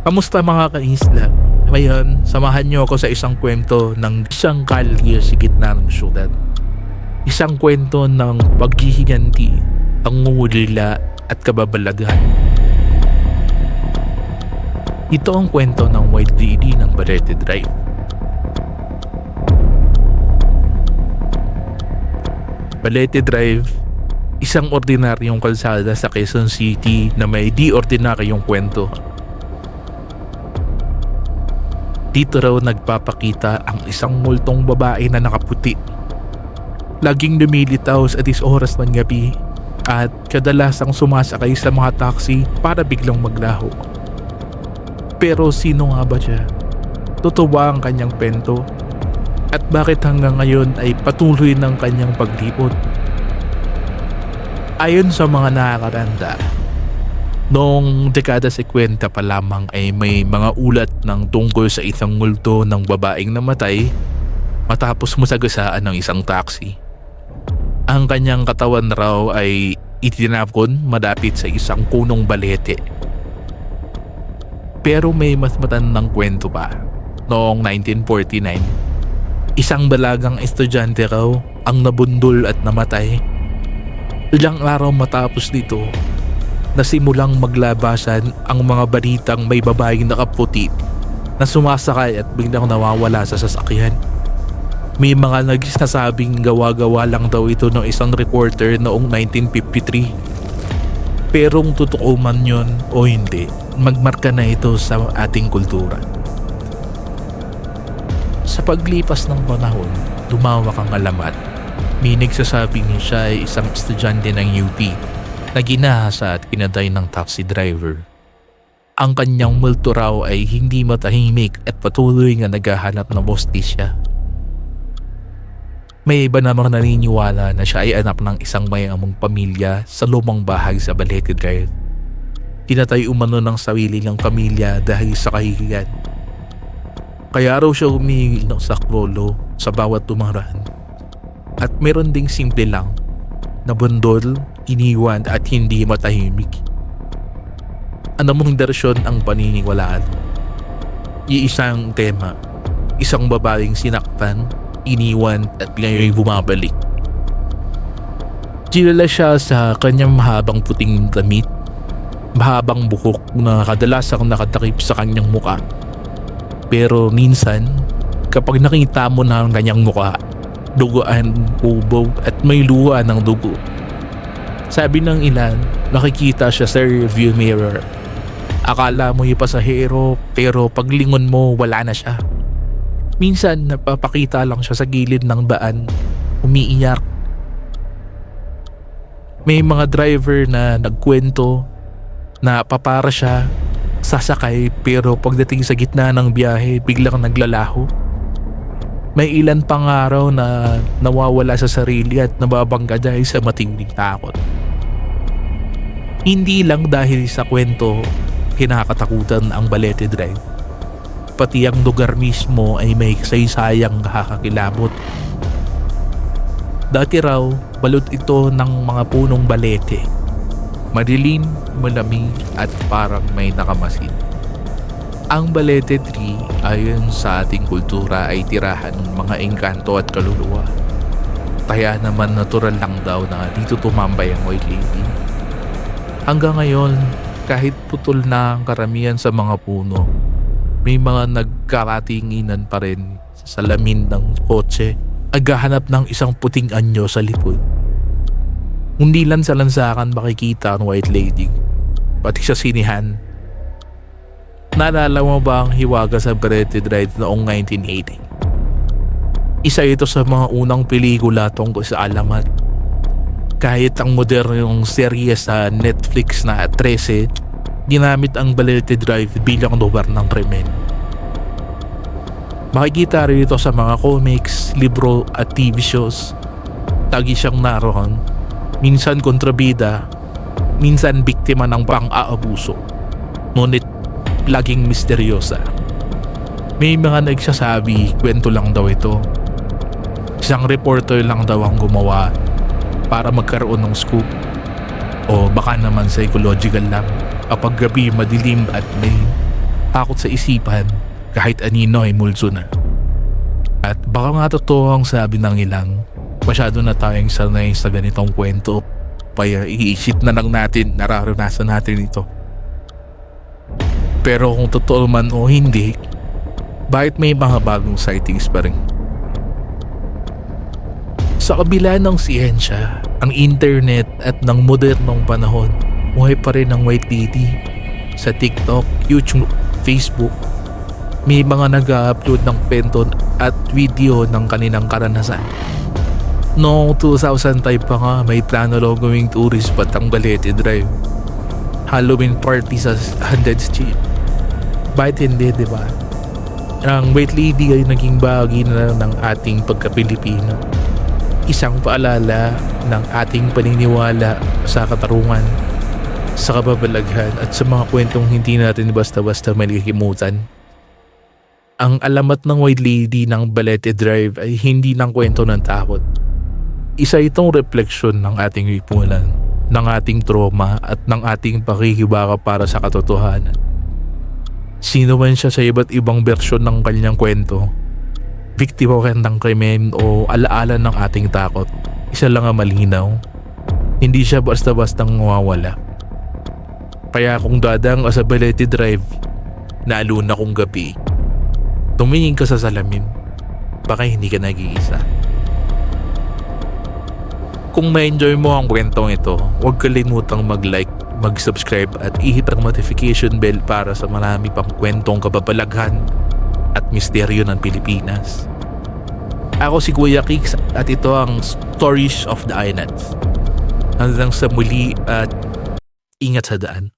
Kamusta mga kaisla? Ngayon, samahan niyo ako sa isang kwento ng isang kalye sa gitna ng syudad. Isang kwento ng paghihiganti, pangungulila at kababalaghan. Ito ang kwento ng white lady ng Barete Drive. Barete Drive, isang ordinaryong kalsada sa Quezon City na may di ordinaryong kwento. Dito raw nagpapakita ang isang multong babae na nakaputi. Laging lumilitaw sa oras ng gabi at kadalasang sumasakay sa mga taxi para biglang maglaho. Pero sino nga ba siya? Totoo ba ang kanyang kwento? At bakit hanggang ngayon ay patuloy ng kanyang paglipot? Ayon sa mga nakakaranda, noong dekada 50 pa lamang ay may mga ulat ng tungkol sa isang multo ng babaeng namatay matapos masagasaan ng isang taxi. Ang kanyang katawan raw ay itinapon malapit sa isang punong balete. Pero may mas matandang kwento pa. Noong 1949, isang dalagang estudyante raw ang nabundol at namatay. Ilang araw matapos dito, nasimulang maglabasan ang mga balitang may babaeng nakaputi na sumasakay at biglang nawawala sa sasakyan. May mga nagsasabing gawa-gawa lang daw ito ng isang reporter noong 1953. Pero kung totoo man yun o hindi, magmarka na ito sa ating kultura. Sa paglipas ng panahon, lumawak ang alamat. May nagsasabing siya ay isang estudyante ng UP na ginahasa at pinaday ng taxi driver. Ang kanyang multo raw ay hindi matahimik at patuloy nga naghahanap ng hostisya. May iba namang naniniwala na siya ay anak ng isang mayamang pamilya sa lumang bahay sa Barete Drive. Tinatay umano ng sarili ng pamilya dahil sa kahihiyan. Kaya raw siya humihingil ng saklolo sa bawat tumaraan. At meron ding simple lang na bundol, iniwan at hindi matahimik. Ano mong versyon ang paniniwalaan? Iisang tema, isang babaeng sinaktan, iniwan at ngayon bumabalik. Kilala siya sa kanyang mahabang puting damit, mahabang buhok na kadalasang nakatakip sa kanyang muka. Pero minsan, kapag nakita mo na ang kanyang muka, duguan, bubog at may luha ng dugo. Sabi ng ilan, nakikita siya sa rearview mirror. Akala mo yung pasahero pero paglingon mo wala na siya. Minsan napapakita lang siya sa gilid ng daan, umiiyak. May mga driver na nagkwento na papara siya, sasakay pero pagdating sa gitna ng biyahe biglang naglalaho. May ilan pang araw na nawawala sa sarili at nababangga dahil sa matinding takot. Hindi lang dahil sa kwento kinakatakutan ang Barete Drive. Pati ang lugar mismo ay may saysayang nakakakilabot. Dati raw, balot ito ng mga punong balete. Madilim, malamig at parang may nakamasid. Ang Barete Tree ayon sa ating kultura ay tirahan ng mga engkanto at kaluluwa. Kaya naman natural lang daw na dito tumambay ang white lady. Hanggang ngayon, kahit putol na ang karamihan sa mga puno, may mga nagkakatinginan pa rin sa salamin ng kotse aghahanap ng isang puting anyo sa likod. Hindi lang sa lansakan makikita ang white lady, pati sa sinihan. Naalala mo ba ang hiwaga sa Barete Drive noong 1980? Isa ito sa mga unang pelikula tungkol sa alamat. Kahit ang modernong serye sa Netflix na 13, ginamit ang Barete Drive bilang lugar ng krimen. Makikita rin ito sa mga comics, libro at TV shows. Lagi siyang naroon, minsan kontrabida, minsan biktima ng pang-aabuso. Ngunit laging misteryosa. May mga nagsasabi kwento lang daw ito. Isang reporter lang daw ang gumawa para magkaroon ng scoop. O baka naman psychological lang kapag gabi madilim at may takot sa isipan kahit anino ay mulso na. At baka nga totoo ang sabi ng ilang, masyado na tayong sanay sa ganitong kwento, kaya iisip na lang natin nararanasan natin ito. Pero kung totoo man o hindi, bakit may mga bagong sightings pa rin? Sa kabila ng siyensya, ang internet at ng modernong panahon, buhay pa rin ang white lady. Sa TikTok, YouTube, Facebook, may mga nag-upload ng kwento at video ng kanilang karanasan. Noong 2005 pa nga, may plano raw gawing tourist spot ang Balete Drive. Halloween party sa 100th Street. Bakit hindi, di ba? Ang white lady ay naging bahagi na ng ating pagka-Pilipino. Isang paalala ng ating paniniwala sa katarungan, sa kababalaghan at sa mga kwentong hindi natin basta-basta malilimutan. Ang alamat ng white lady ng Balete Drive ay hindi ng kwento ng takot. Isa itong refleksyon ng ating lipunan, ng ating trauma at ng ating pakikibaka para sa katotohanan. Sino man siya sa iba't ibang bersyon ng kanyang kwento, biktima ka ng krimen o alaala ng ating takot, isa lang ang malinaw, hindi siya basta-bastang mawawala. Kaya kung dadang ka sa Balete Drive, lalo na kung gabi, tumingin ka sa salamin, baka hindi ka nag-iisa. Kung ma-enjoy mo ang kwentong ito, huwag kalimutang mag-like, mag-subscribe at i-hit ang notification bell para sa marami pang kwentong kababalaghan at misteryo ng Pilipinas. Ako si Kuya Kix at ito ang Stories of the Islands. Hanggang sa muli at ingat sa daan.